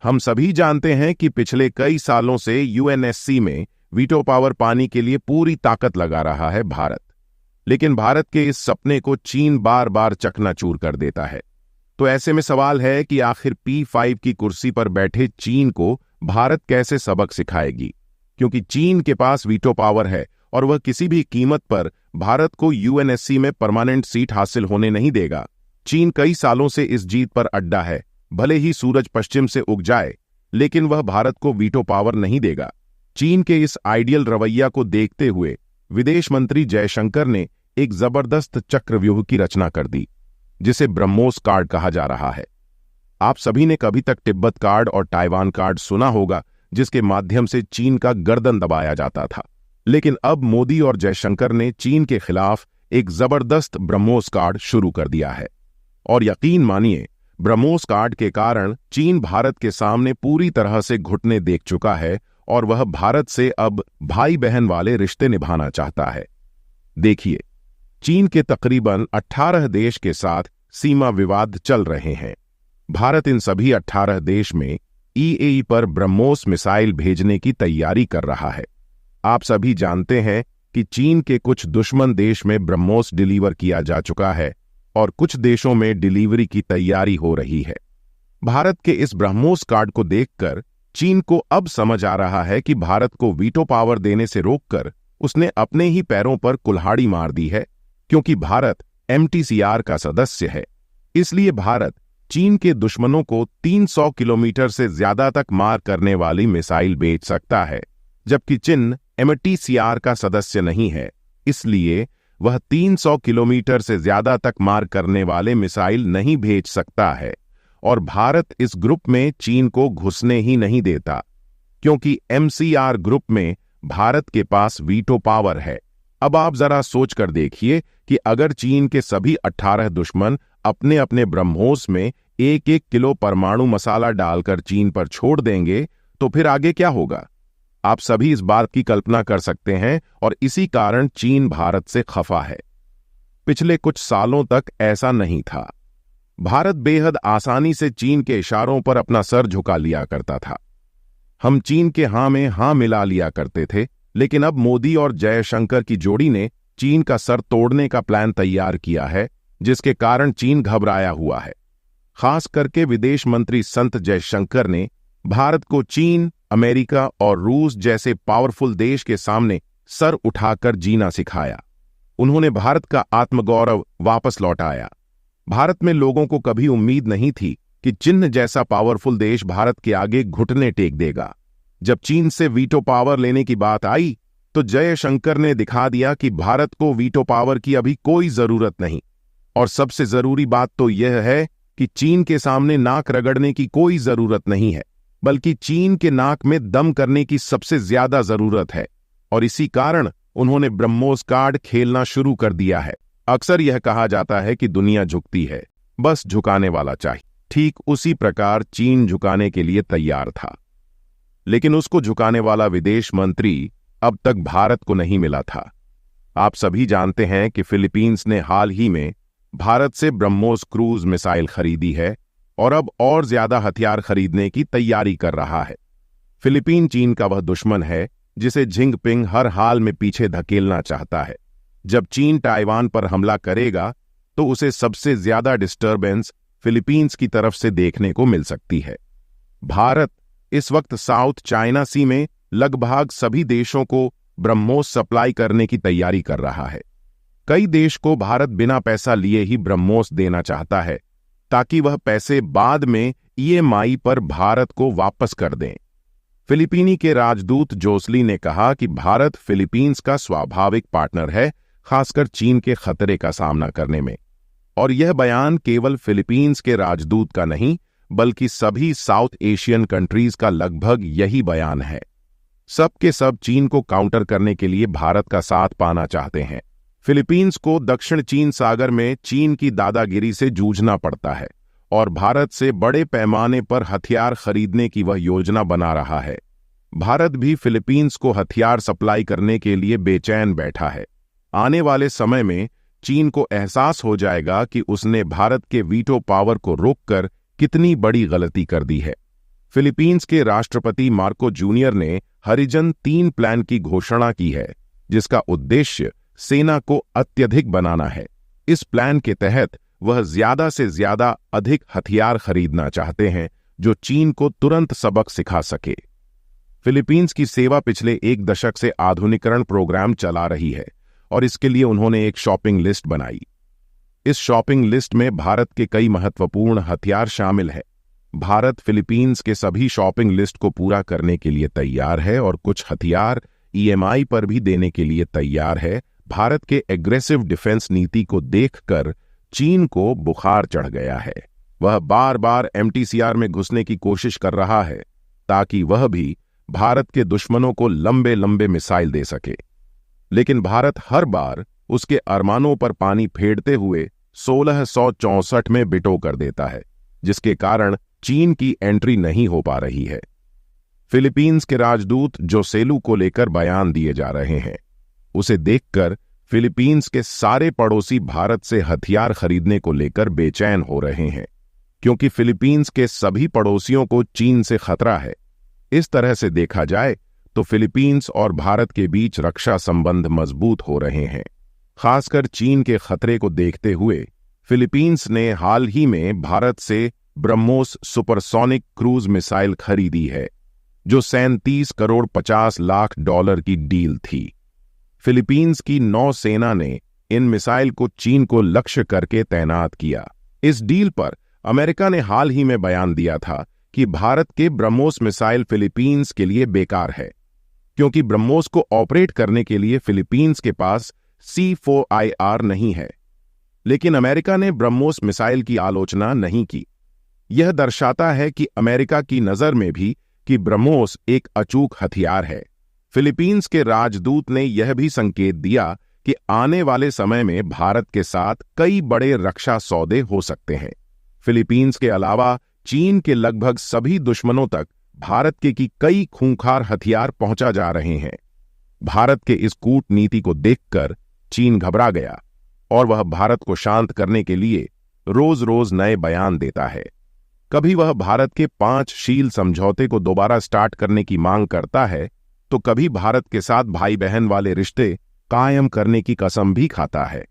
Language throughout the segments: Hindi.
हम सभी जानते हैं कि पिछले कई सालों से यूएनएससी में वीटो पावर पाने के लिए पूरी ताकत लगा रहा है भारत। लेकिन भारत के इस सपने को चीन बार बार चकनाचूर कर देता है। तो ऐसे में सवाल है कि आखिर P5 की कुर्सी पर बैठे चीन को भारत कैसे सबक सिखाएगी, क्योंकि चीन के पास वीटो पावर है और वह किसी भी कीमत पर भारत को यूएनएससी में परमानेंट सीट हासिल होने नहीं देगा। चीन कई सालों से इस जीत पर अड्डा है। भले ही सूरज पश्चिम से उग जाए, लेकिन वह भारत को वीटो पावर नहीं देगा। चीन के इस आइडियल रवैया को देखते हुए विदेश मंत्री जयशंकर ने एक जबरदस्त चक्रव्यूह की रचना कर दी, जिसे ब्रह्मोस कार्ड कहा जा रहा है। आप सभी ने कभी तक तिब्बत कार्ड और ताइवान कार्ड सुना होगा, जिसके माध्यम से चीन का गर्दन दबाया जाता था। लेकिन अब मोदी और जयशंकर ने चीन के खिलाफ एक जबरदस्त ब्रह्मोस कार्ड शुरू कर दिया है। और यकीन मानिए, ब्रह्मोस कार्ड के कारण चीन भारत के सामने पूरी तरह से घुटने देख चुका है और वह भारत से अब भाई बहन वाले रिश्ते निभाना चाहता है। देखिए, चीन के तकरीबन 18 देश के साथ सीमा विवाद चल रहे हैं। भारत इन सभी 18 देश में ईएई पर ब्रह्मोस मिसाइल भेजने की तैयारी कर रहा है। आप सभी जानते हैं कि चीन के कुछ दुश्मन देश में ब्रह्मोस डिलीवर किया जा चुका है और कुछ देशों में डिलीवरी की तैयारी हो रही है। भारत के इस ब्रह्मोस कार्ड को देखकर चीन को अब समझ आ रहा है कि भारत को वीटो पावर देने से रोककर उसने अपने ही पैरों पर कुल्हाड़ी मार दी है, क्योंकि भारत एमटीसीआर का सदस्य है। इसलिए भारत चीन के दुश्मनों को 300 किलोमीटर से ज्यादा तक मार करने वाली मिसाइल भेज सकता है, जबकि चीन एमटीसीआर का सदस्य नहीं है। इसलिए वह 300 किलोमीटर से ज्यादा तक मार करने वाले मिसाइल नहीं भेज सकता है और भारत इस ग्रुप में चीन को घुसने ही नहीं देता, क्योंकि एमसीआर ग्रुप में भारत के पास वीटो पावर है। अब आप जरा सोच कर देखिए कि अगर चीन के सभी 18 दुश्मन अपने अपने ब्रह्मोस में 1-1 किलो परमाणु मसाला डालकर चीन पर छोड़ देंगे, तो फिर आगे क्या होगा? आप सभी इस बात की कल्पना कर सकते हैं और इसी कारण चीन भारत से खफा है। पिछले कुछ सालों तक ऐसा नहीं था। भारत बेहद आसानी से चीन के इशारों पर अपना सर झुका लिया करता था। हम चीन के हां में हां मिला लिया करते थे, लेकिन अब मोदी और जयशंकर की जोड़ी ने चीन का सर तोड़ने का प्लान तैयार किया है, जिसके कारण चीन घबराया हुआ है। खास करके विदेश मंत्री संत जयशंकर ने भारत को चीन, अमेरिका और रूस जैसे पावरफुल देश के सामने सर उठाकर जीना सिखाया। उन्होंने भारत का आत्मगौरव वापस लौटाया। भारत में लोगों को कभी उम्मीद नहीं थी कि चीन जैसा पावरफुल देश भारत के आगे घुटने टेक देगा। जब चीन से वीटो पावर लेने की बात आई, तो जयशंकर ने दिखा दिया कि भारत को वीटो पावर की अभी कोई जरूरत नहीं। और सबसे जरूरी बात तो यह है कि चीन के सामने नाक रगड़ने की कोई जरूरत नहीं है, बल्कि चीन के नाक में दम करने की सबसे ज्यादा जरूरत है। और इसी कारण उन्होंने ब्रह्मोस कार्ड खेलना शुरू कर दिया है। अक्सर यह कहा जाता है कि दुनिया झुकती है, बस झुकाने वाला चाहिए। ठीक उसी प्रकार चीन झुकाने के लिए तैयार था, लेकिन उसको झुकाने वाला विदेश मंत्री अब तक भारत को नहीं मिला था। आप सभी जानते हैं कि फिलीपींस ने हाल ही में भारत से ब्रह्मोस क्रूज मिसाइल खरीदी है और अब और ज्यादा हथियार खरीदने की तैयारी कर रहा है। फिलीपीन चीन का वह दुश्मन है जिसे जिनपिंग हर हाल में पीछे धकेलना चाहता है। जब चीन ताइवान पर हमला करेगा, तो उसे सबसे ज्यादा डिस्टर्बेंस फिलीपींस की तरफ से देखने को मिल सकती है। भारत इस वक्त साउथ चाइना सी में लगभग सभी देशों को ब्रह्मोस सप्लाई करने की तैयारी कर रहा है। कई देश को भारत बिना पैसा लिए ही ब्रह्मोस देना चाहता है, ताकि वह पैसे बाद में ईएमआई पर भारत को वापस कर दें। फिलीपीनी के राजदूत जोसली ने कहा कि भारत फिलीपींस का स्वाभाविक पार्टनर है, खासकर चीन के खतरे का सामना करने में। और यह बयान केवल फिलीपींस के राजदूत का नहीं, बल्कि सभी साउथ एशियन कंट्रीज का लगभग यही बयान है। सब के सब चीन को काउंटर करने के लिए भारत का साथ पाना चाहते हैं। फिलीपींस को दक्षिण चीन सागर में चीन की दादागिरी से जूझना पड़ता है और भारत से बड़े पैमाने पर हथियार खरीदने की वह योजना बना रहा है। भारत भी फिलीपींस को हथियार सप्लाई करने के लिए बेचैन बैठा है। आने वाले समय में चीन को एहसास हो जाएगा कि उसने भारत के वीटो पावर को रोककर कितनी बड़ी गलती कर दी है। फिलीपींस के राष्ट्रपति मार्को जूनियर ने हरिजन 3 प्लान की घोषणा की है, जिसका उद्देश्य सेना को अत्यधिक बनाना है। इस प्लान के तहत वह ज्यादा से ज्यादा अधिक हथियार खरीदना चाहते हैं जो चीन को तुरंत सबक सिखा सके। फिलीपींस की सेवा पिछले 1 दशक से आधुनिकीकरण प्रोग्राम चला रही है और इसके लिए उन्होंने एक शॉपिंग लिस्ट बनाई। इस शॉपिंग लिस्ट में भारत के कई महत्वपूर्ण हथियार शामिल हैं। भारत फिलीपींस के सभी शॉपिंग लिस्ट को पूरा करने के लिए तैयार है और कुछ हथियार ईएमआई पर भी देने के लिए तैयार है। भारत के एग्रेसिव डिफेंस नीति को देखकर चीन को बुखार चढ़ गया है। वह बार बार एमटीसीआर में घुसने की कोशिश कर रहा है ताकि वह भी भारत के दुश्मनों को लंबे लंबे मिसाइल दे सके, लेकिन भारत हर बार उसके अरमानों पर पानी फेरते हुए 1664 में बिटो कर देता है, जिसके कारण चीन की एंट्री नहीं हो पा रही है। फिलीपींस के राजदूत जोसेलू को लेकर बयान दिए जा रहे हैं। उसे देखकर फिलीपींस के सारे पड़ोसी भारत से हथियार खरीदने को लेकर बेचैन हो रहे हैं, क्योंकि फिलीपींस के सभी पड़ोसियों को चीन से खतरा है। इस तरह से देखा जाए तो फिलीपींस और भारत के बीच रक्षा संबंध मजबूत हो रहे हैं। खासकर चीन के खतरे को देखते हुए फिलीपींस ने हाल ही में भारत से ब्रह्मोस सुपरसोनिक क्रूज मिसाइल खरीदी है, जो 37 करोड़ 50 लाख डॉलर की डील थी। फिलीपींस की नौसेना ने इन मिसाइल को चीन को लक्ष्य करके तैनात किया। इस डील पर अमेरिका ने हाल ही में बयान दिया था कि भारत के ब्रह्मोस मिसाइल फिलीपींस के लिए बेकार है, क्योंकि ब्रह्मोस को ऑपरेट करने के लिए फिलीपींस के पास C4IR नहीं है। लेकिन अमेरिका ने ब्रह्मोस मिसाइल की आलोचना नहीं की। यह दर्शाता है कि अमेरिका की नजर में भी कि ब्रह्मोस एक अचूक हथियार है। फिलीपींस के राजदूत ने यह भी संकेत दिया कि आने वाले समय में भारत के साथ कई बड़े रक्षा सौदे हो सकते हैं। फिलीपींस के अलावा चीन के लगभग सभी दुश्मनों तक भारत के की कई खूंखार हथियार पहुंचा जा रहे हैं। भारत के इस कूटनीति को देखकर चीन घबरा गया और वह भारत को शांत करने के लिए रोज रोज नए बयान देता है। कभी वह भारत के 5 शील समझौते को दोबारा स्टार्ट करने की मांग करता है, तो कभी भारत के साथ भाई बहन वाले रिश्ते कायम करने की कसम भी खाता है।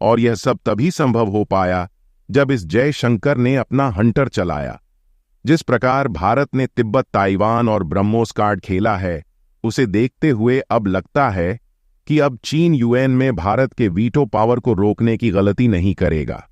और यह सब तभी संभव हो पाया जब इस जयशंकर ने अपना हंटर चलाया। जिस प्रकार भारत ने तिब्बत, ताइवान और ब्रह्मोस कार्ड खेला है, उसे देखते हुए अब लगता है कि अब चीन यूएन में भारत के वीटो पावर को रोकने की गलती नहीं करेगा।